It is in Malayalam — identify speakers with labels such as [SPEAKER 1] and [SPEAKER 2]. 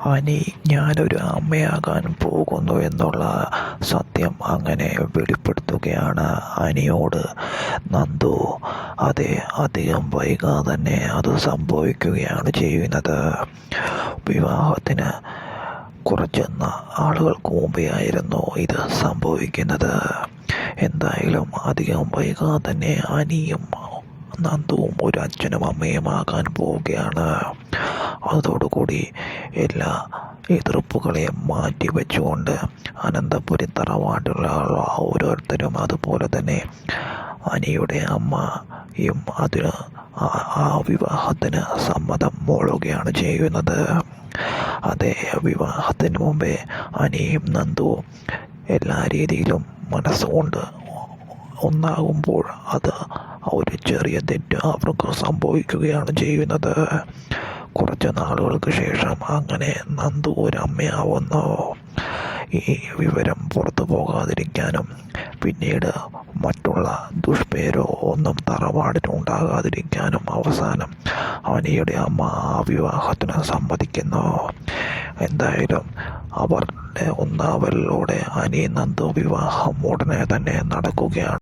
[SPEAKER 1] അനി ഞാനൊരു അമ്മയാകാൻ പോകുന്നു എന്നുള്ള സത്യം അങ്ങനെ വെളിപ്പെടുത്തുകയാണ് അനിയോട് നന്ദു. അതെ, അധികം വൈകാതെ തന്നെ അത് സംഭവിക്കുകയാണ് ചെയ്യുന്നത്. വിവാഹത്തിന് കുറച്ച് ആളുകൾക്ക് മുമ്പേ ആയിരുന്നു ഇത് സംഭവിക്കുന്നത്. എന്തായാലും അധികം വൈകാതെ തന്നെ അനിയും നന്ദുവും ഒരു അച്ഛനും അമ്മയും ആകാൻ പോവുകയാണ്. അതോടുകൂടി എല്ലാ എതിർപ്പുകളെയും മാറ്റി വെച്ചുകൊണ്ട് അനന്തപുരി തറവാട്ടിലുള്ള ഓരോരുത്തരും അതുപോലെ തന്നെ അനിയുടെ അമ്മയും അതിന് ആ വിവാഹത്തിന് സമ്മതം മൂളുകയാണ് ചെയ്യുന്നത്. അതേ, വിവാഹത്തിന് മുമ്പേ അനിയും നന്ദുവും എല്ലാ രീതിയിലും മനസ്സുകൊണ്ട് ഒന്നാകുമ്പോൾ അത് ഒരു ചെറിയ തെറ്റ് അവർക്ക് സംഭവിക്കുകയാണ് ചെയ്യുന്നത്. കുറച്ച് നാളുകൾക്ക് ശേഷം അങ്ങനെ നന്ദു ഒരു അമ്മയാവുന്നു. ഈ വിവരം പുറത്തു പോകാതിരിക്കാനും പിന്നീട് മറ്റുള്ള ദുഷ്പേരോ ഒന്നും തറവാടിനുണ്ടാകാതിരിക്കാനും അവസാനം അനിയുടെ അമ്മ ആ വിവാഹത്തിന് സമ്മതിക്കുന്നു. എന്തായാലും അവരുടെ ഒന്നാവലിലൂടെ അനി നന്ദു വിവാഹം ഉടനെ തന്നെ നടക്കുകയാണ്.